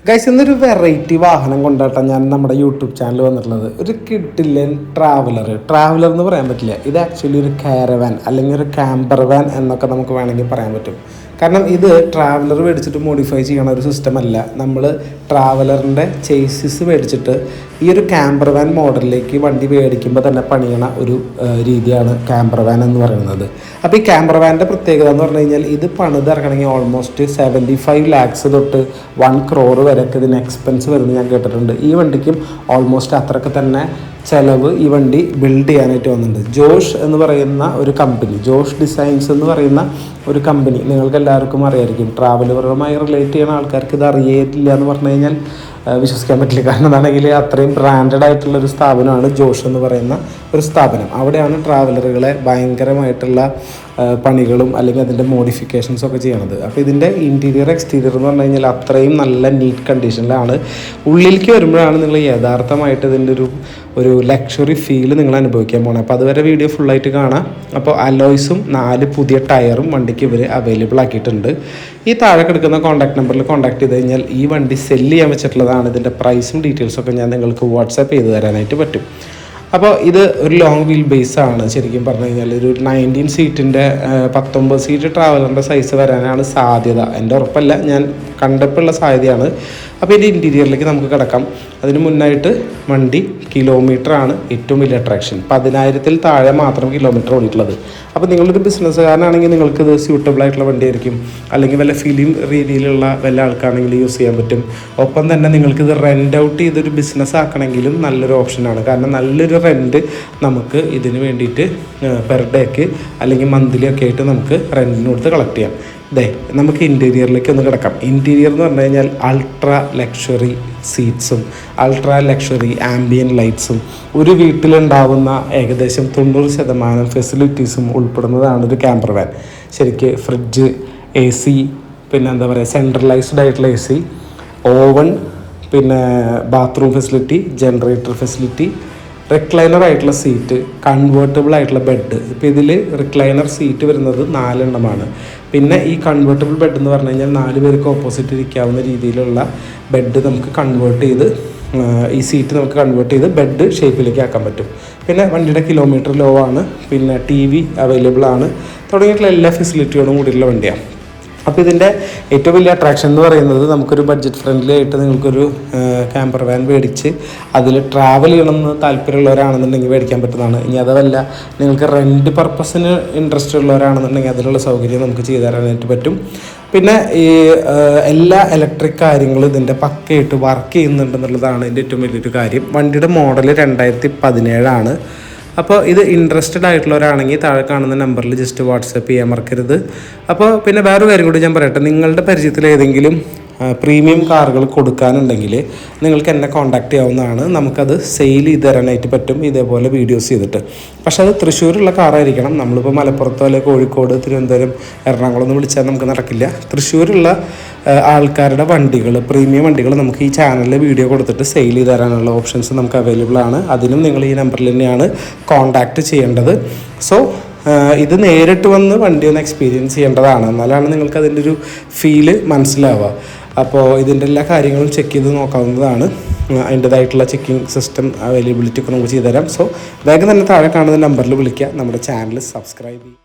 Guys, ഇന്നൊരു variety വാഹനം കൊണ്ടാട്ടാണ് ഞാൻ നമ്മുടെ യൂട്യൂബ് ചാനൽ വന്നിട്ടുള്ളത്. ഒരു കിഡിലൻ ട്രാവലർ എന്ന് പറയാൻ പറ്റില്ല, ഇത് ആക്ച്വലി ഒരു കാരവാൻ അല്ലെങ്കിൽ ഒരു ക്യാമ്പർ വാൻ എന്നൊക്കെ നമുക്ക് വേണമെങ്കിൽ പറയാൻ പറ്റും. കാരണം ഇത് ട്രാവലർ മേടിച്ചിട്ട് മോഡിഫൈ ചെയ്യണ ഒരു സിസ്റ്റം അല്ല. നമ്മൾ ട്രാവലറിൻ്റെ ചേസിസ് മേടിച്ചിട്ട് ഈ ഒരു ക്യാമ്പർ വാൻ മോഡലിലേക്ക് വണ്ടി മേടിക്കുമ്പോൾ തന്നെ പണിയണ ഒരു രീതിയാണ് ക്യാമ്പർ വാൻ എന്ന് പറയുന്നത്. അപ്പോൾ ഈ ക്യാമ്പർ വാൻ്റെ പ്രത്യേകത എന്ന് പറഞ്ഞു കഴിഞ്ഞാൽ ഇത് പണിതിറക്കണമെങ്കിൽ ഓൾമോസ്റ്റ് 75 lakhs തൊട്ട് 1 crore വരെയൊക്കെ ഇതിന് എക്സ്പെൻസ് വരുന്നത് ഞാൻ കേട്ടിട്ടുണ്ട്. ഈ വണ്ടിക്കും ഓൾമോസ്റ്റ് അത്രയൊക്കെ തന്നെ ചിലവ് ഈ വണ്ടി ബിൽഡ് ചെയ്യാനായിട്ട് വന്നിട്ടുണ്ട്. ജോഷ് എന്ന് പറയുന്ന ഒരു കമ്പനി, ജോഷ് ഡിസൈൻസ് എന്ന് പറയുന്ന ഒരു കമ്പനി നിങ്ങൾക്ക് എല്ലാവർക്കും അറിയായിരിക്കും. ട്രാവലറുമായി റിലേറ്റ് ചെയ്യുന്ന ആൾക്കാർക്ക് ഇത് അറിയില്ല എന്ന് പറഞ്ഞു കഴിഞ്ഞാൽ വിശ്വസിക്കാൻ പറ്റില്ല. കാരണം എന്താണെങ്കിൽ അത്രയും ബ്രാൻഡഡ് ആയിട്ടുള്ളൊരു സ്ഥാപനമാണ് ജോഷ് എന്ന് പറയുന്ന ഒരു സ്ഥാപനം. അവിടെയാണ് ട്രാവലറുകളെ ഭയങ്കരമായിട്ടുള്ള പണികളും അല്ലെങ്കിൽ അതിൻ്റെ മോഡിഫിക്കേഷൻസും ഒക്കെ ചെയ്യണത്. അപ്പോൾ ഇതിൻ്റെ ഇൻറ്റീരിയർ എക്സ്റ്റീരിയർ എന്ന് പറഞ്ഞു കഴിഞ്ഞാൽ അത്രയും നല്ല നീറ്റ് കണ്ടീഷനിലാണ്. ഉള്ളിലേക്ക് വരുമ്പോഴാണ് നിങ്ങൾ യഥാർത്ഥമായിട്ട് ഇതിൻ്റെ ഒരു ലക്ഷറി ഫീൽ നിങ്ങൾ അനുഭവിക്കാൻ പോകണം. അപ്പോൾ അതുവരെ വീഡിയോ ഫുള്ളായിട്ട് കാണാം. അപ്പോൾ അലോയ്സും 4 പുതിയ ടയറും വണ്ടിക്ക് ഇവർ അവൈലബിൾ ആക്കിയിട്ടുണ്ട്. ഈ താഴെ കിടക്കുന്ന കോൺടാക്ട് നമ്പറിൽ കോൺടാക്ട് ചെയ്ത് കഴിഞ്ഞാൽ ഈ വണ്ടി സെല്ല് ചെയ്യാൻ വെച്ചിട്ടുള്ളതാണ്. ഇതിൻ്റെ പ്രൈസും ഡീറ്റെയിൽസൊക്കെ ഞാൻ നിങ്ങൾക്ക് വാട്സാപ്പ് ചെയ്ത് തരാനായിട്ട് പറ്റും. അപ്പോൾ ഇത് ഒരു ലോങ് വീൽ ബേസ് ആണ്. ശരിക്കും പറഞ്ഞു കഴിഞ്ഞാൽ ഒരു 19 സീറ്റിൻ്റെ 19 സീറ്റ് ട്രാവലറിൻ്റെ സൈസ് വരാനാണ് സാധ്യത. എൻ്റെ ഉറപ്പല്ല, ഞാൻ കണ്ടപ്പോഴുള്ള സാധ്യതയാണ്. അപ്പോൾ ഇതിൻ്റെ ഇൻറ്റീരിയറിലേക്ക് നമുക്ക് കിടക്കാം. അതിന് മുന്നായിട്ട് വണ്ടി കിലോമീറ്ററാണ് ഏറ്റവും വലിയ അട്രാക്ഷൻ. 10,000-ൽ താഴെ മാത്രം കിലോമീറ്റർ ഓടിയിട്ടുള്ളത്. അപ്പോൾ നിങ്ങളൊരു ബിസിനസ്സുകാരനാണെങ്കിൽ നിങ്ങൾക്കിത് സ്യൂട്ടബിൾ ആയിട്ടുള്ള വണ്ടിയായിരിക്കും. അല്ലെങ്കിൽ വല്ല ഫിലിം രീതിയിലുള്ള വല്ല ആൾക്കാണെങ്കിൽ യൂസ് ചെയ്യാൻ പറ്റും. ഒപ്പം തന്നെ നിങ്ങൾക്കിത് റെൻ്റ് ഔട്ട് ചെയ്തൊരു ബിസിനസ് ആക്കണമെങ്കിലും നല്ലൊരു ഓപ്ഷനാണ്. കാരണം നല്ലൊരു റെൻറ്റ് നമുക്ക് ഇതിന് വേണ്ടിയിട്ട് പെർ ഡേക്ക് അല്ലെങ്കിൽ മന്ത്ലി ഒക്കെ ആയിട്ട് നമുക്ക് റെൻറ്റിന് കൊടുത്ത് കളക്ട് ചെയ്യാം. നമുക്ക് ഇൻറ്റീരിയറിലേക്ക് ഒന്ന് കിടക്കാം. ഇൻറ്റീരിയർ എന്ന് പറഞ്ഞു കഴിഞ്ഞാൽ അൾട്രാ ലക്ഷറി സീറ്റ്സും അൾട്രാ ലക്ഷറി ആംബിയൻ ലൈറ്റ്സും ഒരു വീട്ടിലുണ്ടാവുന്ന ഏകദേശം 90% ഫെസിലിറ്റീസും ഉൾപ്പെടുന്നതാണ് ഒരു ക്യാമ്പർ വാൻ. ശരിക്ക് ഫ്രിഡ്ജ്, AC, പിന്നെ എന്താ പറയുക സെൻട്രലൈസ്ഡ് ആയിട്ടുള്ള AC, ഓവൻ, പിന്നെ bathroom facility, generator facility, recliner ആയിട്ടുള്ള സീറ്റ്, കൺവേർട്ടബിൾ ആയിട്ടുള്ള ബെഡ്. ഇപ്പോൾ ഇതിൽ റിക്ലൈനർ സീറ്റ് വരുന്നത് 4 എണ്ണമാണ്. പിന്നെ ഈ കൺവേർട്ടബിൾ ബെഡ് എന്ന് പറഞ്ഞു കഴിഞ്ഞാൽ 4 പേർക്ക് ഓപ്പോസിറ്റ് ഇരിക്കാവുന്ന രീതിയിലുള്ള ബെഡ് നമുക്ക് കൺവേർട്ട് ചെയ്ത് ഈ സീറ്റ് നമുക്ക് കൺവേർട്ട് ചെയ്ത് ബെഡ് ഷേപ്പിലേക്ക് ആക്കാൻ പറ്റും. പിന്നെ വണ്ടിയുടെ കിലോമീറ്റർ ലോ ആണ്. പിന്നെ TV അവൈലബിൾ ആണ്. തുടങ്ങിയിട്ടുള്ള എല്ലാ ഫെസിലിറ്റിയോടും കൂടിയുള്ള വണ്ടിയാണ്. അപ്പോൾ ഇതിൻ്റെ ഏറ്റവും വലിയ അട്രാക്ഷൻ എന്ന് പറയുന്നത് നമുക്കൊരു ബഡ്ജറ്റ് ഫ്രണ്ട്ലി ആയിട്ട് നിങ്ങൾക്കൊരു ക്യാമ്പർ വാൻ മേടിച്ച് അതിൽ ട്രാവൽ ചെയ്യണമെന്ന് താല്പര്യമുള്ളവരാണെന്നുണ്ടെങ്കിൽ മേടിക്കാൻ പറ്റുന്നതാണ്. ഇനി അതല്ല നിങ്ങൾക്ക് റെൻറ്റ് പർപ്പസിന് ഇൻട്രസ്റ്റ് ഉള്ളവരാണെന്നുണ്ടെങ്കിൽ അതിനുള്ള സൗകര്യം നമുക്ക് ചെയ്തു തരാനായിട്ട് പറ്റും. പിന്നെ ഈ എല്ലാ ഇലക്ട്രിക് കാര്യങ്ങളും ഇതിൻ്റെ പക്കയായിട്ട് വർക്ക് ചെയ്യുന്നുണ്ടെന്നുള്ളതാണ് ഇതിൻ്റെ ഏറ്റവും വലിയൊരു കാര്യം. വണ്ടിയുടെ മോഡൽ 2017 ആണ്. അപ്പോൾ ഇത് ഇൻട്രസ്റ്റഡ് ആയിട്ടുള്ളവരാണെങ്കിൽ താഴെ കാണുന്ന നമ്പറിൽ ജസ്റ്റ് വാട്സപ്പ് ചെയ്യാൻ മറക്കരുത്. അപ്പോൾ പിന്നെ വേറൊരു കാര്യം കൂടി ഞാൻ പറയട്ടെ, നിങ്ങളുടെ പരിചയത്തിൽ ഏതെങ്കിലും പ്രീമിയം കാറുകൾ കൊടുക്കാനുണ്ടെങ്കിൽ നിങ്ങൾക്ക് എന്നെ കോൺടാക്ട് ചെയ്യാവുന്നതാണ്. നമുക്കത് സെയിൽ ചെയ്ത് തരാനായിട്ട് പറ്റും, ഇതേപോലെ വീഡിയോസ് ചെയ്തിട്ട്. പക്ഷേ അത് തൃശ്ശൂരുള്ള കാറായിരിക്കണം. നമ്മളിപ്പോൾ മലപ്പുറത്തോ അല്ലെങ്കിൽ കോഴിക്കോട്, തിരുവനന്തപുരം, എറണാകുളം എന്ന് വിളിച്ചാൽ നമുക്ക് നടക്കില്ല. തൃശ്ശൂരുള്ള ആൾക്കാരുടെ വണ്ടികൾ, പ്രീമിയം വണ്ടികൾ നമുക്ക് ഈ ചാനലിൽ വീഡിയോ കൊടുത്തിട്ട് സെയിൽ ചെയ്ത് തരാനുള്ള ഓപ്ഷൻസ് നമുക്ക് അവൈലബിൾ ആണ്. അതിനും നിങ്ങൾ ഈ നമ്പറിൽ തന്നെയാണ് കോൺടാക്റ്റ് ചെയ്യേണ്ടത്. സോ ഇത് നേരിട്ട് വന്ന് വണ്ടി ഒന്ന് എക്സ്പീരിയൻസ് ചെയ്യേണ്ടതാണ്, എന്നാലാണ് നിങ്ങൾക്ക് അതിൻ്റെ ഒരു ഫീല് മനസ്സിലാവുക. അപ്പോൾ ഇതിൻ്റെ എല്ലാ കാര്യങ്ങളും ചെക്ക് ചെയ്ത് നോക്കാവുന്നതാണ്. അതിൻ്റേതായിട്ടുള്ള ചെക്കിംഗ് സിസ്റ്റം അവൈലബിലിറ്റി ഒക്കെ നമുക്ക് ചെയ്തു തരാം. സോ വേഗം തന്നെ താഴെ കാണുന്ന നമ്പറിൽ വിളിക്കുക, നമ്മുടെ ചാനൽ സബ്സ്ക്രൈബ് ചെയ്യുക.